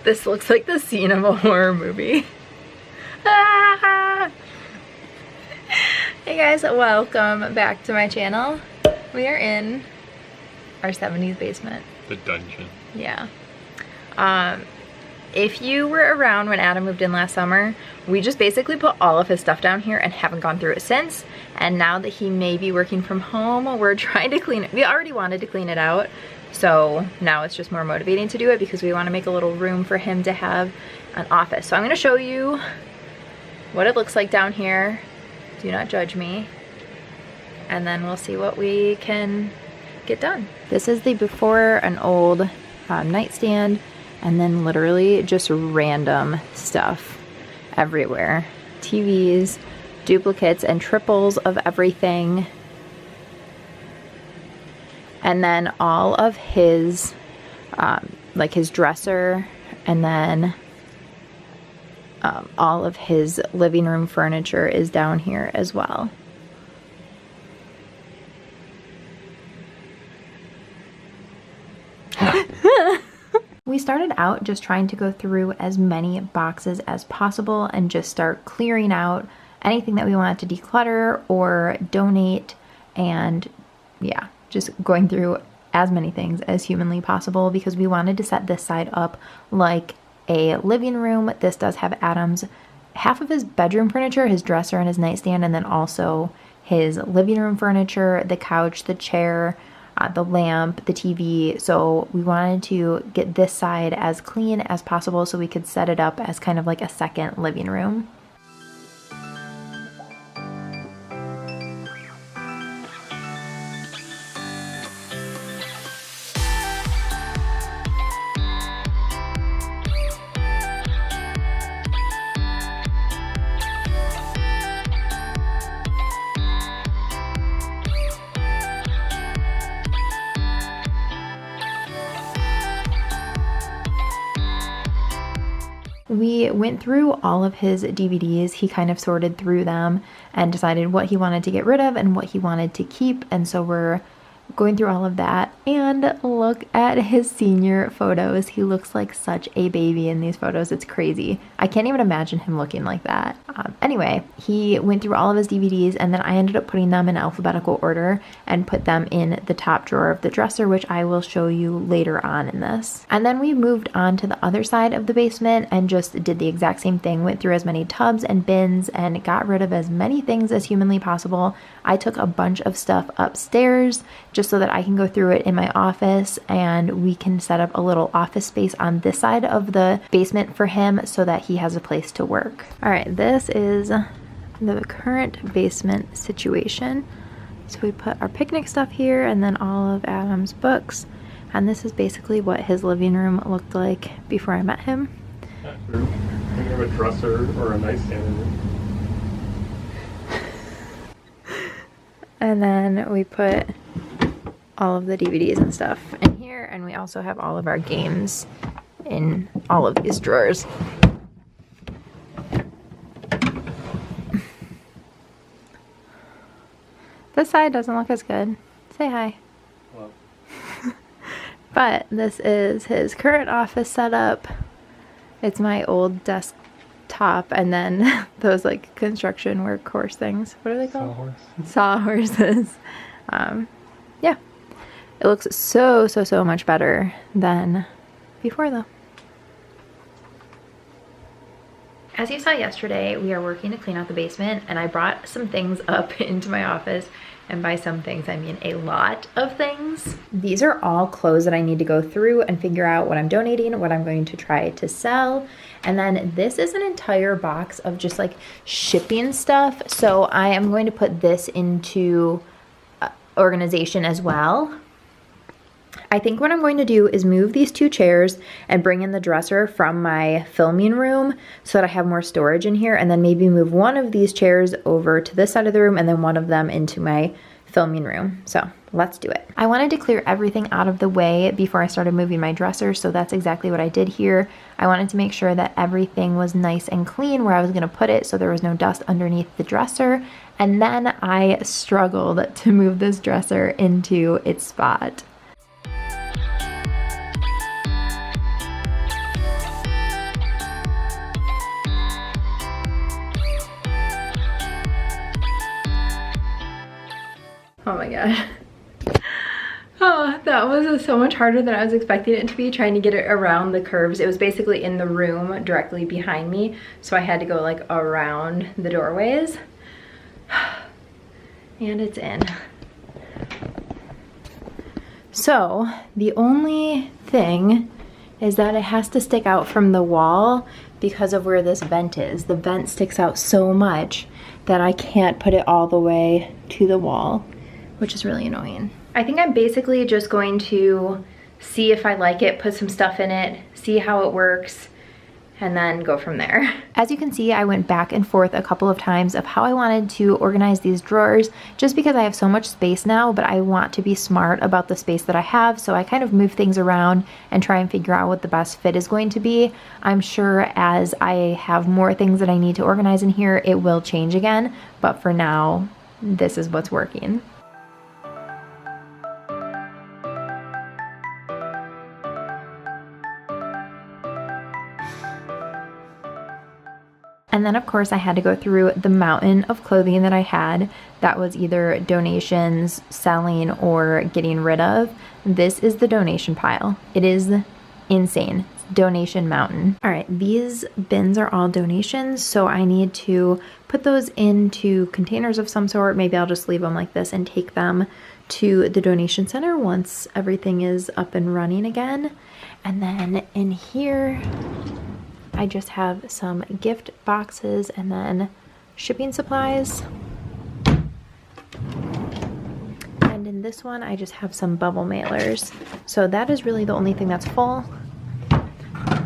This looks like the scene of a horror movie. Ah! Hey guys, welcome back to my channel. We are in our 70s basement. The dungeon. Yeah. If you were around when Adam moved in last summer, we just basically put all of his stuff down here and haven't gone through it since. And now that he may be working from home, we're trying to clean it. We already wanted to clean it out, so now it's just more motivating to do it because we want to make a little room for him to have an office. So I'm going to show you what it looks like down here. Do not judge me. And then we'll see what we can get done. This is the before, an old nightstand, and then literally just random stuff everywhere. TVs, duplicates and triples of everything. And then all of his, like his dresser, and then all of his living room furniture is down here as well. We started out just trying to go through as many boxes as possible and just start clearing out anything that we wanted to declutter or donate, and yeah, just going through as many things as humanly possible because we wanted to set this side up like a living room. This does have Adam's half of his bedroom furniture, his dresser and his nightstand, and then also his living room furniture, the couch, the chair, the lamp, the TV. So we wanted to get this side as clean as possible so we could set it up as kind of like a second living room. We went through all of his DVDs. He kind of sorted through them and decided what he wanted to get rid of and what he wanted to keep. And so we're going through all of that. And look at his senior photos. He looks like such a baby in these photos. It's crazy. I can't even imagine him looking like that. Anyway, he went through all of his DVDs, and then I ended up putting them in alphabetical order and put them in the top drawer of the dresser, which I will show you later on in this. And then we moved on to the other side of the basement and just did the exact same thing. Went through as many tubs and bins and got rid of as many things as humanly possible. I took a bunch of stuff upstairs just so that I can go through it in my office, and we can set up a little office space on this side of the basement for him so that he has a place to work. All right, this is the current basement situation. So we put our picnic stuff here and then all of Adam's books, and this is basically what his living room looked like before I met him. We have a dresser or a nightstand in it. And then we put all of the DVDs and stuff in here, and we also have all of our games in all of these drawers. This side doesn't look as good. Say hi. Hello. But this is his current office setup. It's my old desktop, and then those like construction workhorse things. What are they called? Sawhorses. Yeah. It looks so much better than before though. As you saw yesterday, we are working to clean out the basement, and I brought some things up into my office, and by some things I mean a lot of things. These are all clothes that I need to go through and figure out what I'm donating, what I'm going to try to sell. And then this is an entire box of just like shipping stuff. So I am going to put this into organization as well. I think what I'm going to do is move these two chairs and bring in the dresser from my filming room so that I have more storage in here, and then maybe move one of these chairs over to this side of the room and then one of them into my filming room. So let's do it. I wanted to clear everything out of the way before I started moving my dresser, so that's exactly what I did here. I wanted to make sure that everything was nice and clean where I was going to put it so there was no dust underneath the dresser, and then I struggled to move this dresser into its spot. Oh my god. Oh, that was so much harder than I was expecting it to be, trying to get it around the curves. It was basically in the room directly behind me, so I had to go like around the doorways. And it's in. So the only thing is that it has to stick out from the wall because of where this vent is. The vent sticks out so much that I can't put it all the way to the wall, which is really annoying. I think I'm basically just going to see if I like it, put some stuff in it, see how it works, and then go from there. As you can see, I went back and forth a couple of times of how I wanted to organize these drawers, just because I have so much space now, but I want to be smart about the space that I have, so I kind of move things around and try and figure out what the best fit is going to be. I'm sure as I have more things that I need to organize in here, it will change again, but for now, this is what's working. And then of course I had to go through the mountain of clothing that I had that was either donations, selling, or getting rid of. This is the donation pile. It is insane. Donation mountain. All right, these bins are all donations, so I need to put those into containers of some sort. Maybe I'll just leave them like this and take them to the donation center once everything is up and running again. And then in here, I just have some gift boxes and then shipping supplies. And in this one, I just have some bubble mailers. So that is really the only thing that's full.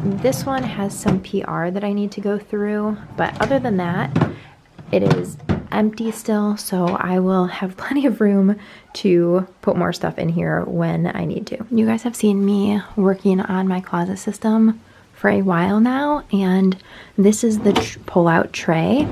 This one has some PR that I need to go through, but other than that, it is empty still, so I will have plenty of room to put more stuff in here when I need to. You guys have seen me working on my closet system for a while now, and this is the pull-out tray.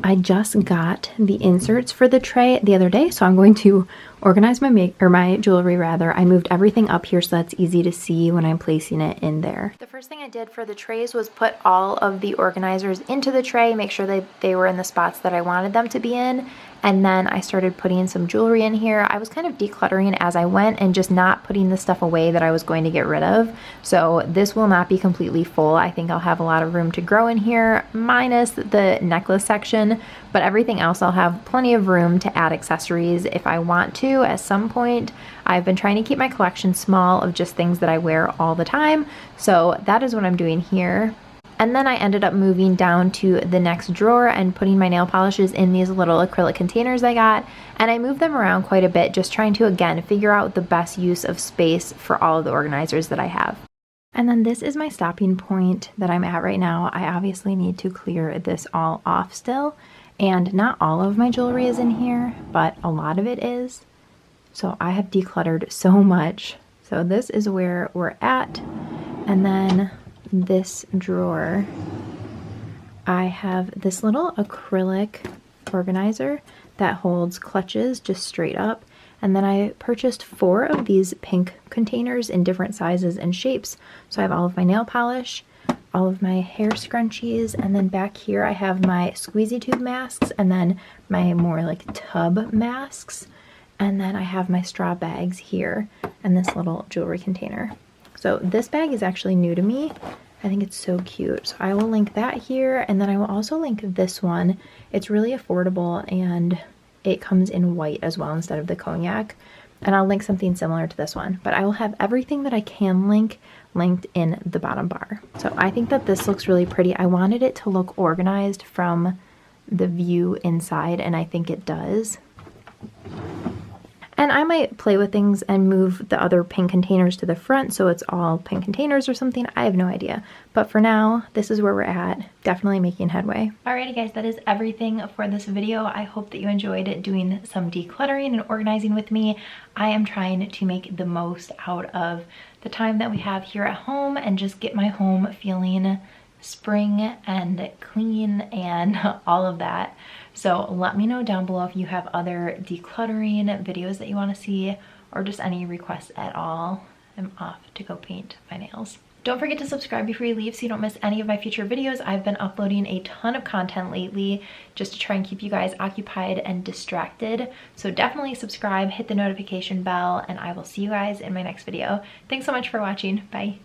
I just got the inserts for the tray the other day, so I'm going to organize my jewelry rather. I moved everything up here so that's easy to see when I'm placing it in there. The first thing I did for the trays was put all of the organizers into the tray, make sure they were in the spots that I wanted them to be in, and then I started putting some jewelry in here. I was kind of decluttering as I went and just not putting the stuff away that I was going to get rid of. So this will not be completely full. I think I'll have a lot of room to grow in here, minus the necklace section, but everything else I'll have plenty of room to add accessories if I want to at some point. I've been trying to keep my collection small of just things that I wear all the time, so that is what I'm doing here. And then I ended up moving down to the next drawer and putting my nail polishes in these little acrylic containers I got. And I moved them around quite a bit, just trying to, again, figure out the best use of space for all of the organizers that I have. And then this is my stopping point that I'm at right now. I obviously need to clear this all off still. And not all of my jewelry is in here, but a lot of it is. So I have decluttered so much. So this is where we're at. And then this drawer, I have this little acrylic organizer that holds clutches just straight up, and then I purchased 4 of these pink containers in different sizes and shapes. So I have all of my nail polish, all of my hair scrunchies, and then back here I have my squeezy tube masks and then my more like tub masks, and then I have my straw bags here and this little jewelry container. So this bag is actually new to me. I think it's so cute. So I will link that here, and then I will also link this one. It's really affordable and it comes in white as well instead of the cognac. And I'll link something similar to this one. But I will have everything that I can link linked in the bottom bar. So I think that this looks really pretty. I wanted it to look organized from the view inside, and I think it does. And I might play with things and move the other pink containers to the front so it's all pink containers or something. I have no idea. But for now, this is where we're at. Definitely making headway. Alrighty guys, that is everything for this video. I hope that you enjoyed doing some decluttering and organizing with me. I am trying to make the most out of the time that we have here at home and just get my home feeling spring and clean and all of that. So let me know down below if you have other decluttering videos that you want to see or just any requests at all. I'm off to go paint my nails. Don't forget to subscribe before you leave so you don't miss any of my future videos. I've been uploading a ton of content lately just to try and keep you guys occupied and distracted. So definitely subscribe, hit the notification bell, and I will see you guys in my next video. Thanks so much for watching. Bye.